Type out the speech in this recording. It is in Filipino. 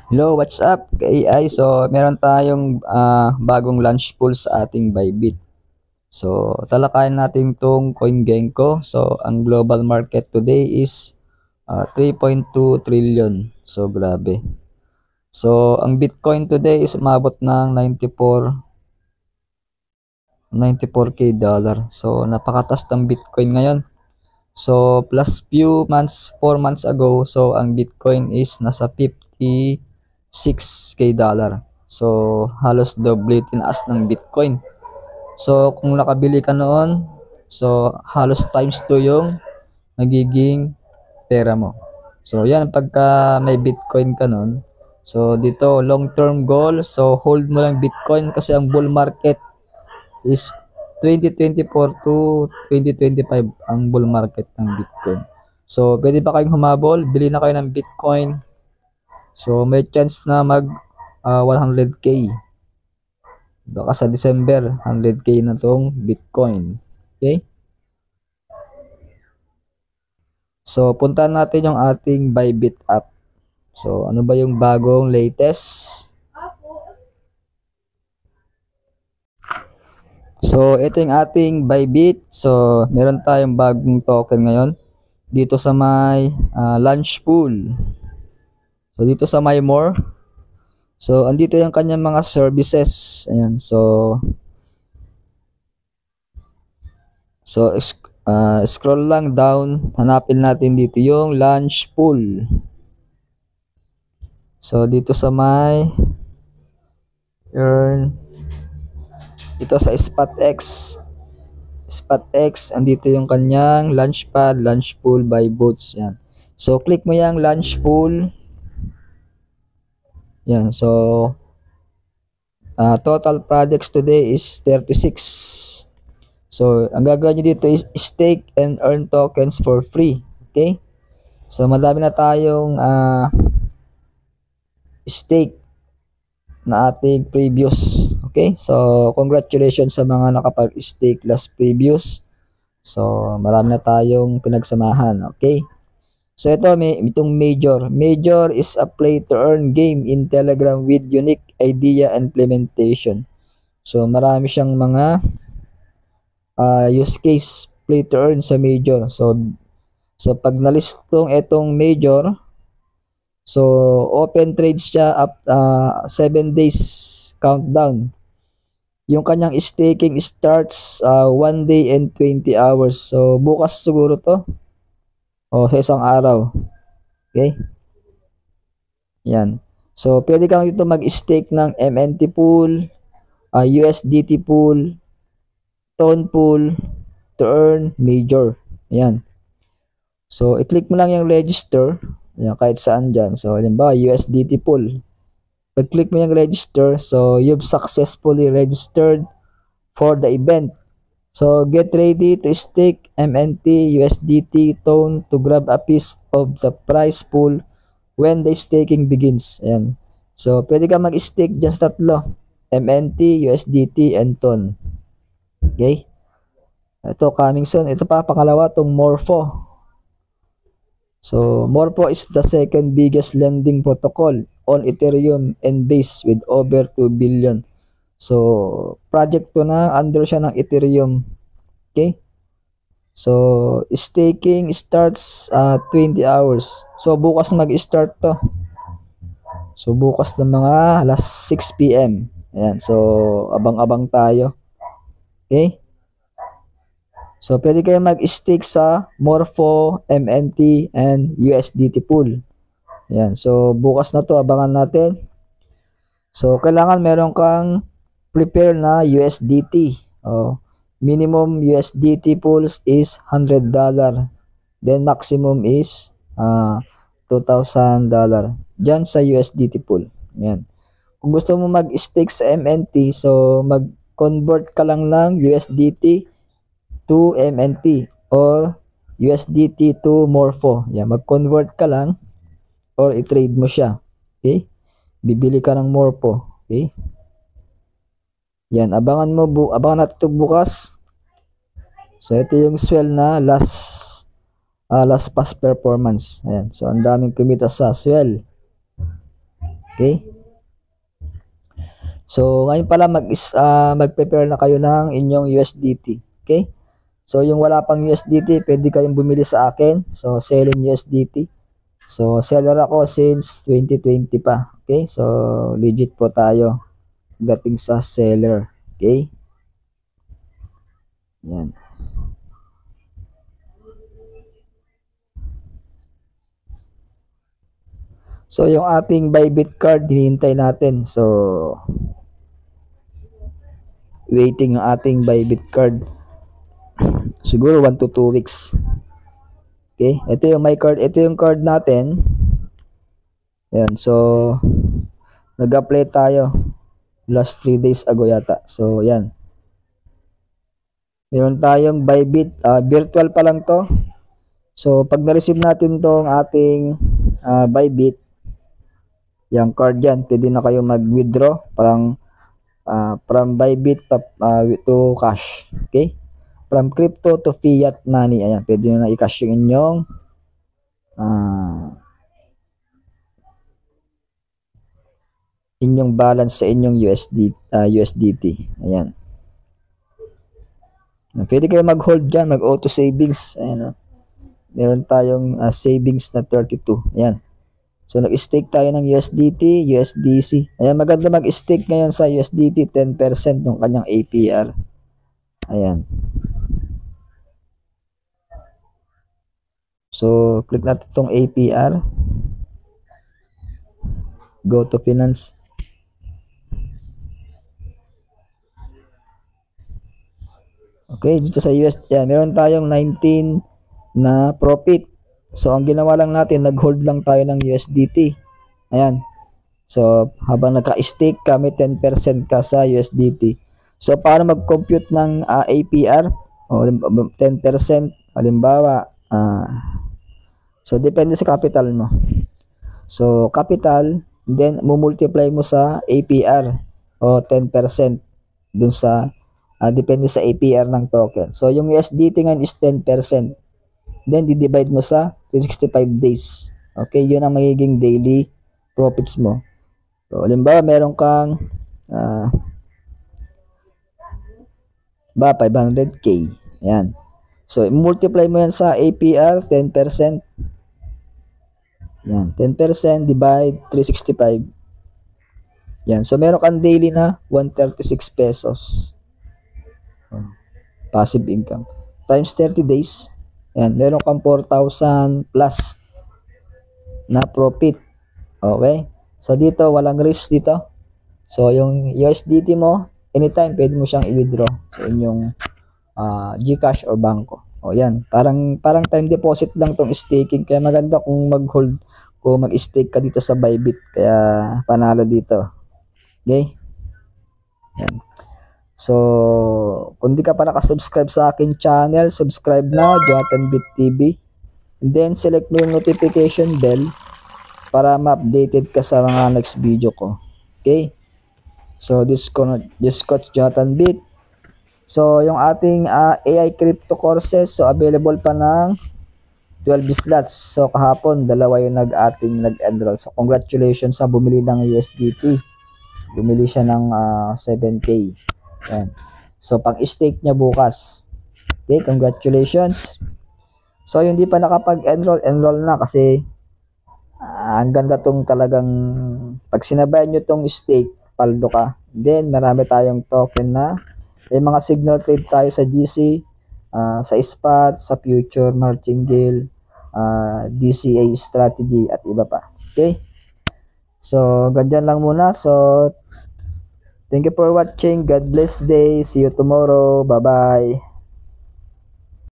Hello, what's up AI? So, meron tayong bagong launch pool sa ating Bybit. So, talakayan natin tong CoinGecko. So, ang global market today is 3.2 trillion. So, grabe. So, ang Bitcoin today is umabot ng 94K dollar. So, napakatas ng Bitcoin ngayon. So, plus few months, 4 months ago, so ang Bitcoin is nasa 56K dollar. So, halos doble tinaas ng Bitcoin. So, kung nakabili ka noon, so halos times 2 yung nagiging pera mo. So, yan pagka may Bitcoin ka noon. So, dito long term goal, so hold mo lang Bitcoin kasi ang bull market is 2024 to 2025 ang bull market ng Bitcoin. So, pwede pa kayong humabol, bili na kayo ng Bitcoin. So, may chance na mag 100K. Baka sa December, 100K na tong Bitcoin. Okay? So, puntahan natin yung ating Bybit app. So, ano ba yung bagong latest? So, ito yung ating Bybit. So, meron tayong bagong token ngayon dito sa may launch pool. So, dito sa my more. So, andito yung kanyang mga services. Ayan. So, scroll lang down. Hanapin natin dito yung launch pool. So, dito sa may earn. Dito sa SpotX. SpotX, andito yung kanyang launchpad, launch pool by bots. Yan. So, click mo yung launch pool. Yan. So, total projects today is 36. So, ang gagawin nyo dito is stake and earn tokens for free. Okay? So, madami na tayong stake na ating previous. Okay? So, congratulations sa mga nakapag-stake last previous. So, marami na tayong pinagsamahan. Okay? So, itong Major. Major is a play-to-earn game in Telegram with unique idea and implementation. So, marami siyang mga use case play to earn sa Major. So pag nalistong itong Major, so open trades siya up 7 days countdown. Yung kanyang staking starts 1 day and 20 hours. So bukas siguro to o sa isang araw. Okay? Yan. So pwede kang dito mag-stake ng MNT pool, USDT pool, Tone pool to earn Major. Yan. So, i-click mo lang yung register. Ayan, kahit saan dyan. So, halimbawa, USDT pool. Pag-click mo yung register, so, you've successfully registered for the event. So, get ready to stake MNT, USDT, Tone to grab a piece of the prize pool when the staking begins. Ayan. So, pwede ka mag-stake dyan sa tatlo. MNT, USDT, and Tone. Okay? Ito, coming soon. Ito pa, pangalawa, itong Morpho. So, Morpho is the second biggest lending protocol on Ethereum and Base with over 2 billion. So, project to na under siya ng Ethereum. Okay? So, staking starts 20 hours. So, bukas mag-start to. So, bukas ng mga alas 6 PM. Ayan. So, abang-abang tayo. Okay? So, pwede kayo mag-stake sa Morpho, MNT, and USDT pool. Ayan. So, bukas na to. Abangan natin. So, kailangan meron kang prepare na USDT. Minimum USDT pools is $100. Then, maximum is $2,000. Diyan sa USDT pool. Ayan. Kung gusto mo mag-stake sa MNT, so, mag-convert ka lang ng USDT to MNT or USDT to Morpho. Yan, mag-convert ka lang or i-trade mo siya. Okay? Bibili ka ng Morpho. Okay? Yan, abangan natin bukas. So, ito yung swell na last past performance. Ayan. So, ang daming kumita sa swell. Okay? So, ngayon pala mag-prepare na kayo ng inyong USDT. Okay? So, yung wala pang USDT, pwede kayong bumili sa akin. So, selling USDT. So, seller ako since 2020 pa. Okay? So, legit po tayo dating sa seller. Okay? Yan. So, yung ating Bybit card, hinihintay natin. So, waiting yung ating Bybit card. Siguro 1 to 2 weeks. Okay? Ito yung my card. Ito yung card natin. Yan. So, nag-apply tayo last 3 days ago yata. So, yan. Meron tayong Bybit. Virtual pa lang to. So, pag na-receive natin tong ating Bybit, yung card yan, pwede na kayo mag-withdraw from Bybit to cash. Okay? From crypto to fiat money. Ayan, pwede na i-cash yung inyong balance sa inyong USDT. Ayan. Pwede kayo mag-hold dyan, mag-auto savings. Ayan, meron tayong savings na 32. Ayan. So, nag-stake tayo ng USDT, USDC. Ayan, maganda mag-stake ngayon sa USDT, 10% yung kanyang APR. Ayan. So, click natin itong APR. Go to finance. Okay, dito sa US, yan, meron tayong 19 na profit. So, ang ginawa lang natin, nag-hold lang tayo ng USDT. Ayan. So, habang naka-stake ka, may 10% ka sa USDT. So, para mag-compute ng APR, o 10%, halimbawa, so, depende sa capital mo. So, capital, then, multiply mo sa APR, o 10%, dun sa, depende sa APR ng token. So, yung USDT ngayon is 10%. Then, di-divide mo sa 365 days. Okay, yun ang magiging daily profits mo. So, halimbawa, meron kang 500k. Ayan. So, multiply mo yan sa APR, 10%. Yan, 10% divide 365. Yan. So, meron kang daily na 136 pesos. Passive income. Times 30 days. Yan. Meron kang 4,000 plus na profit. Okay? So, dito, walang risk dito. So, yung USDT mo, anytime, pwede mo siyang i-withdraw sa inyong GCash or bangko. O, yan. Parang time deposit lang tong staking. Kaya maganda kung mag-hold, kung mag-stake ka dito sa Bybit. Kaya, panalo dito. Okay? Yan. So, kung di ka pa nakasubscribe sa aking channel, subscribe na, Jonathan Bit TV. And then, select mo yung notification bell para ma-updated ka sa mga next video ko. Okay? So, this coach Jonathan Bit. So, yung ating AI crypto courses, so available pa ng 12 slots. So, kahapon, dalawa yung nag-enroll. So, congratulations sa bumili ng USDT. Bumili siya ng 7K. Yan. So, pag-stake niya bukas. Okay, congratulations. So, yung di pa nakapag-enroll, enroll na kasi ang ganda tong talagang pag sinabayan nyo tong stake, paldo ka. Then, marami tayong token na may mga signal trade tayo sa GC, sa spot, sa future, martingale, DCA strategy, at iba pa. Okay? So, ganyan lang muna. So, thank you for watching. God bless day. See you tomorrow. Bye-bye.